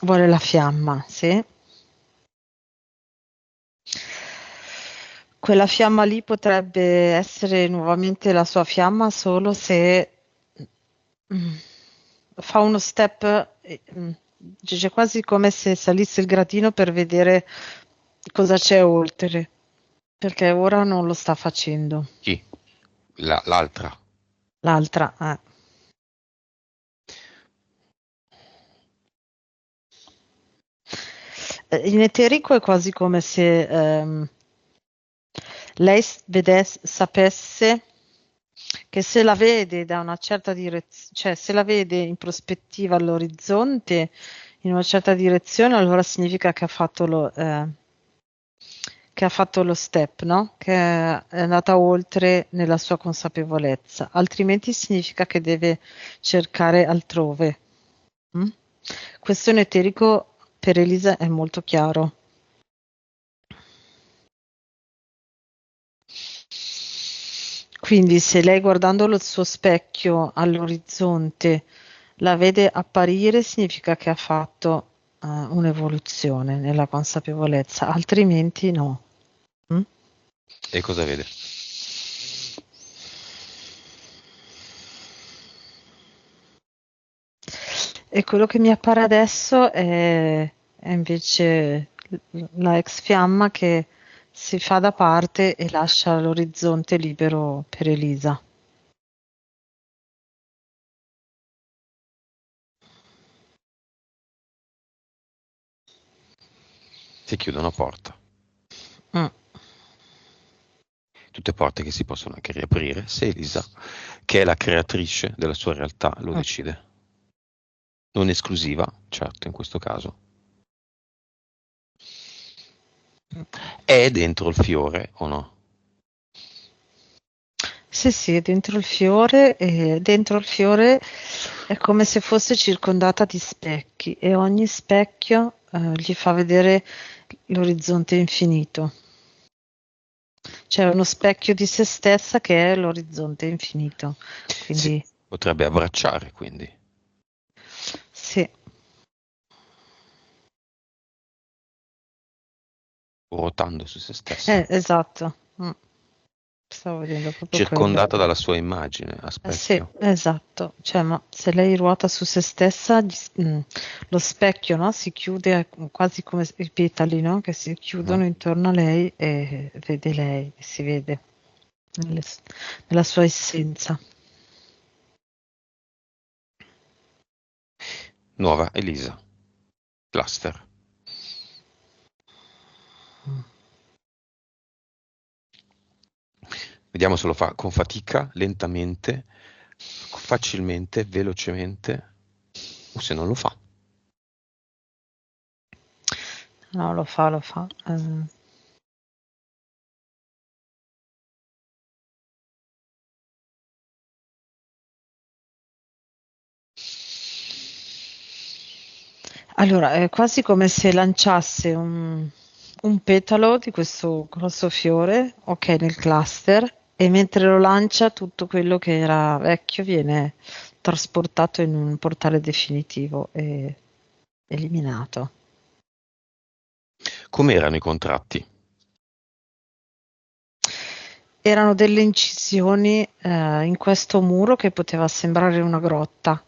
vuole la fiamma, sì. Quella fiamma lì potrebbe essere nuovamente la sua fiamma solo se mm, fa uno step, dice quasi come se salisse il gradino per vedere cosa c'è oltre, perché ora non lo sta facendo. Chi? L'altra. L'altra, in eterico è quasi come se lei sapesse che se la vede da una certa direzione, cioè se la vede in prospettiva all'orizzonte in una certa direzione, allora significa che ha fatto lo step, no? Che è andata oltre nella sua consapevolezza, altrimenti significa che deve cercare altrove. Mm? Questo in eterico per Elisa è molto chiaro. Quindi se lei guardando il suo specchio all'orizzonte la vede apparire, significa che ha fatto un'evoluzione nella consapevolezza, altrimenti no. Mm? E cosa vede? E quello che mi appare adesso è invece la ex fiamma che si fa da parte e lascia l'orizzonte libero per Elisa. Si chiude una porta. Mm. Tutte porte che si possono anche riaprire se Elisa, che è la creatrice della sua realtà, lo Mm. decide. Non esclusiva, certo, in questo caso. È dentro il fiore o no? Sì, sì, è dentro il fiore e dentro il fiore è come se fosse circondata di specchi e ogni specchio gli fa vedere l'orizzonte infinito. C'è uno specchio di se stessa che è l'orizzonte infinito. Si Quindi potrebbe abbracciare, quindi, sì, ruotando su se stessa. esatto. Mm. Stavo vedendo proprio quello. Circondata dalla sua immagine a Sì, specchio. esatto. Cioè, ma se lei ruota su se stessa, lo specchio, no, si chiude quasi come i petali, no, che si Mhm. chiudono intorno a lei e vede lei, si vede nelle- nella sua essenza. Nuova Elisa. Cluster. Vediamo se lo fa con fatica, lentamente, facilmente, velocemente, o se non lo fa. No, lo fa, lo fa. Allora, è quasi come se lanciasse un petalo di questo grosso fiore, ok, nel cluster, e mentre lo lancia tutto quello che era vecchio viene trasportato in un portale definitivo e eliminato. Com'erano i contratti? Erano delle incisioni in questo muro che poteva sembrare una grotta.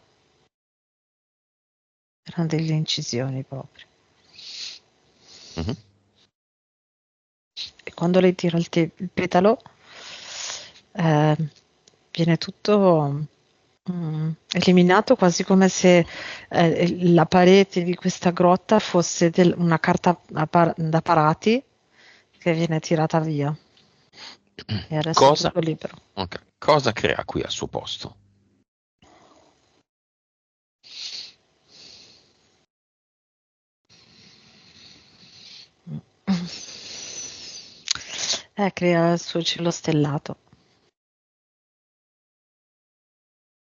Erano delle incisioni proprio. Mhm. E quando lei tira il petalo, eh, viene tutto eliminato quasi come se la parete di questa grotta fosse una carta da parati che viene tirata via e adesso è Cosa, tutto libero. ok, cosa crea qui al suo posto? Crea il suo cielo stellato,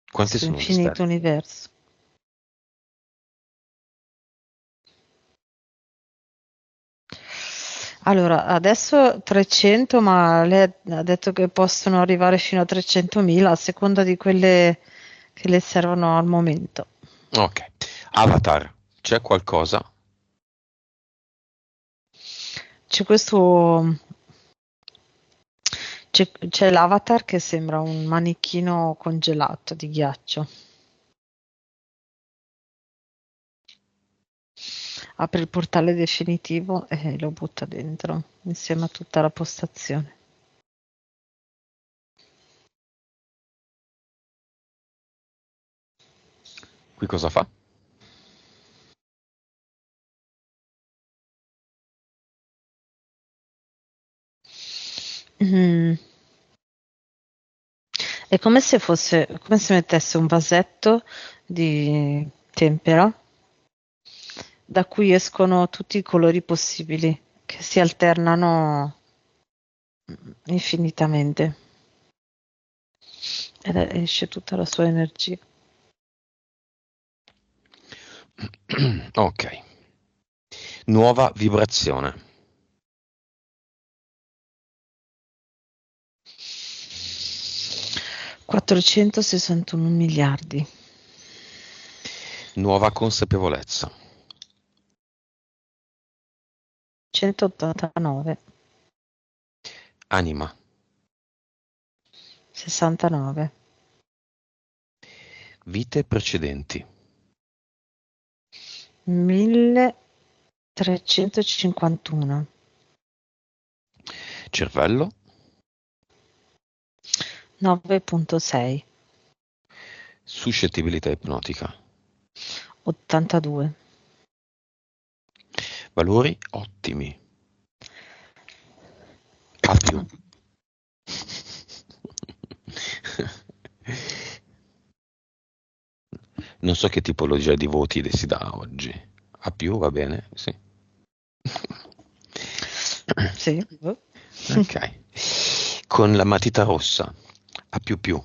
il Quante suo sono le infinito stelle? universo. Allora, adesso 300, ma lei ha detto che possono arrivare fino a 300.000 a seconda di quelle che le servono al momento. Ok. Avatar, c'è qualcosa? C'è questo, c'è l'avatar che sembra un manichino congelato di ghiaccio. Apre il portale definitivo e lo butta dentro insieme a tutta la postazione. Qui cosa fa? Mm. È come se fosse, come se mettesse un vasetto di tempera da cui escono tutti i colori possibili che si alternano infinitamente ed esce tutta la sua energia. Ok. Nuova vibrazione. 461 miliardi, Nuova consapevolezza. 189, Anima. 69, Vite precedenti. 1351. Cervello, 9,6. suscettibilità ipnotica, 82. valori ottimi, A più. Non so che tipologia di voti si dà oggi. A più va bene, sì. Sì. Ok. Con la matita rossa, A più più,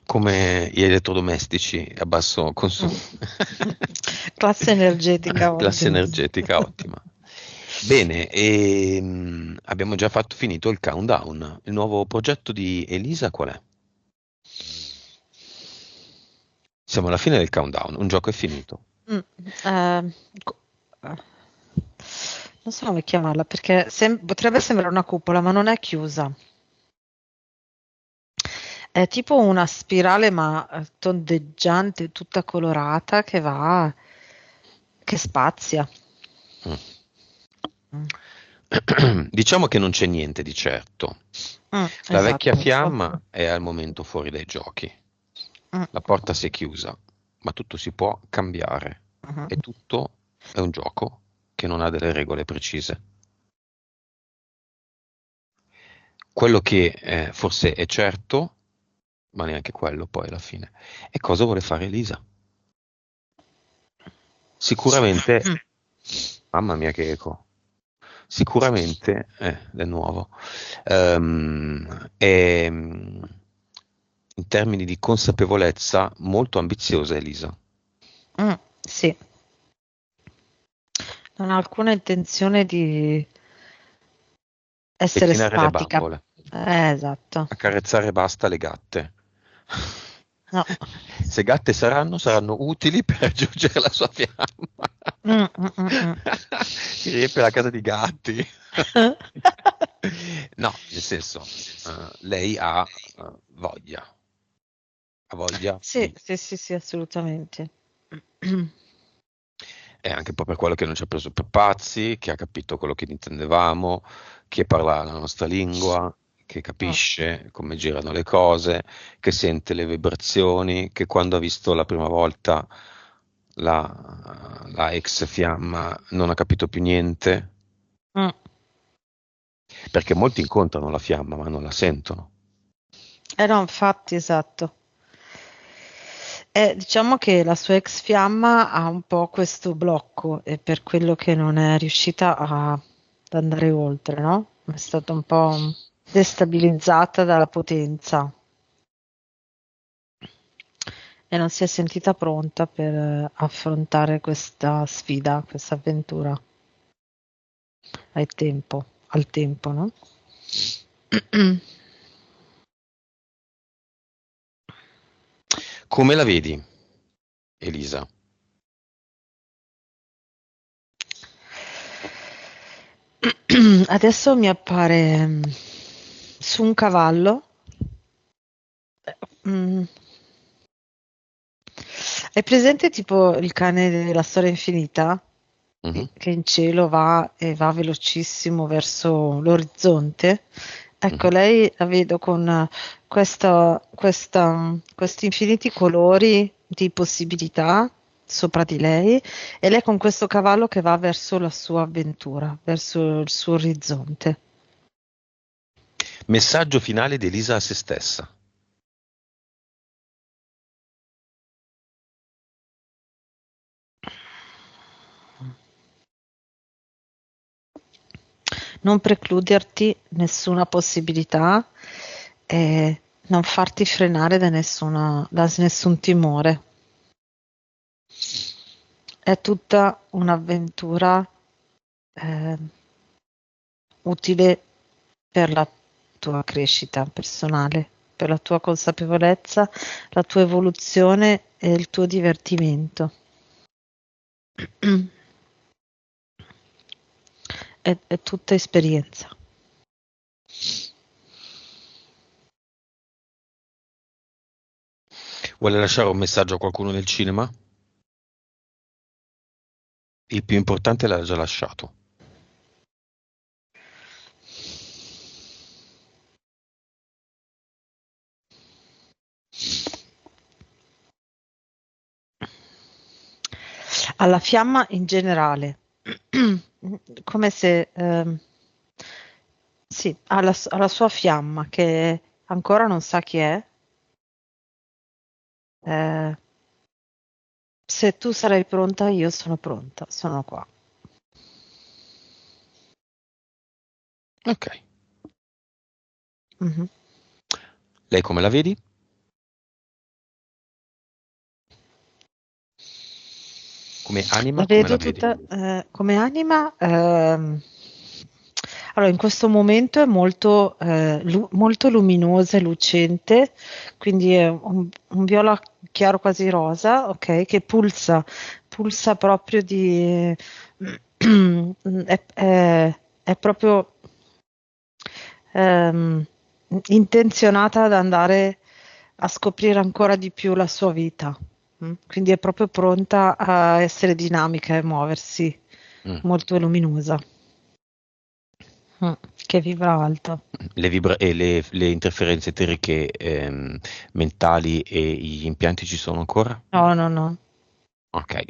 come gli elettrodomestici a basso consumo. Classe energetica Classe ottima. energetica ottima. Bene, abbiamo già finito il countdown. Il nuovo progetto di Elisa qual è? Siamo alla fine del countdown, un gioco è finito. Mm, co- non so come chiamarla perché potrebbe sembrare una cupola, ma non è chiusa. È tipo una spirale, ma tondeggiante, tutta colorata, che spazia. Mm. Mm. Diciamo che non c'è niente di certo. La vecchia Esatto. fiamma è al momento fuori dai giochi. Mm, La porta si è chiusa, ma tutto si può cambiare. mhm. E tutto è un gioco che non ha delle regole precise. Quello che forse è certo, ma neanche quello poi alla fine, è cosa vuole fare Elisa. Sicuramente, Mm. mamma mia che eco, sicuramente, del nuovo, è in termini di consapevolezza molto ambiziosa Elisa. Sì, non ha alcuna intenzione di essere Pettinare le statica. bambole, Esatto. accarezzare basta le gatte. No. Se gatte saranno utili per raggiungere la sua fiamma. Mm, mm, mm, mm. Si riempie la casa di gatti. No, nel senso, lei ha voglia Sì, di... sì, sì, sì, assolutamente. È anche un po' per quello che non ci ha preso per pazzi, che ha capito quello che intendevamo, che parla la nostra lingua, che Mm. capisce come girano le cose, che sente le vibrazioni, che quando ha visto la prima volta la ex fiamma non ha capito più niente, Mm. perché molti incontrano la fiamma ma non la sentono. No, infatti, esatto. Diciamo che la sua ex fiamma ha un po' questo blocco e per quello che non è riuscita ad andare oltre, no? È stata un po' destabilizzata dalla potenza e non si è sentita pronta per affrontare questa sfida, questa avventura al tempo, no? Come la vedi, Elisa? Adesso mi appare su un cavallo. mm, Hai presente tipo il cane della storia infinita? Mhm, Che in cielo va e va velocissimo verso l'orizzonte? Ecco, mhm. lei la vedo con questi infiniti colori di possibilità sopra di lei e lei con questo cavallo che va verso la sua avventura, verso il suo orizzonte. Messaggio finale di Elisa a se stessa. Non precluderti nessuna possibilità e non farti frenare da nessun timore. È tutta un'avventura eh, utile per la tua crescita personale, per la tua consapevolezza, la tua evoluzione e il tuo divertimento. È tutta esperienza. Vuole lasciare un messaggio a qualcuno del cinema? Il più importante l'ha già lasciato. Alla fiamma in generale, come se sì, alla sua fiamma che ancora non sa chi è. eh, Se tu sarai pronta, io sono pronta, sono qua. Ok. Mhm. Lei come la vedi? Come La anima, come la vedo vedi? tutta come anima. Allora, in questo momento è molto, molto luminosa e lucente, quindi è un viola chiaro quasi rosa, ok, che pulsa proprio di... è proprio ehm, intenzionata ad andare a scoprire ancora di più la sua vita. Quindi è proprio pronta a essere dinamica e muoversi, Mm. molto luminosa, che vibra alto. Le interferenze eteriche mentali e gli impianti ci sono ancora? No, no, no. Ok.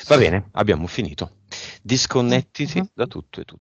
Va bene, abbiamo finito. Mhm. Disconnettiti da tutto e tutto.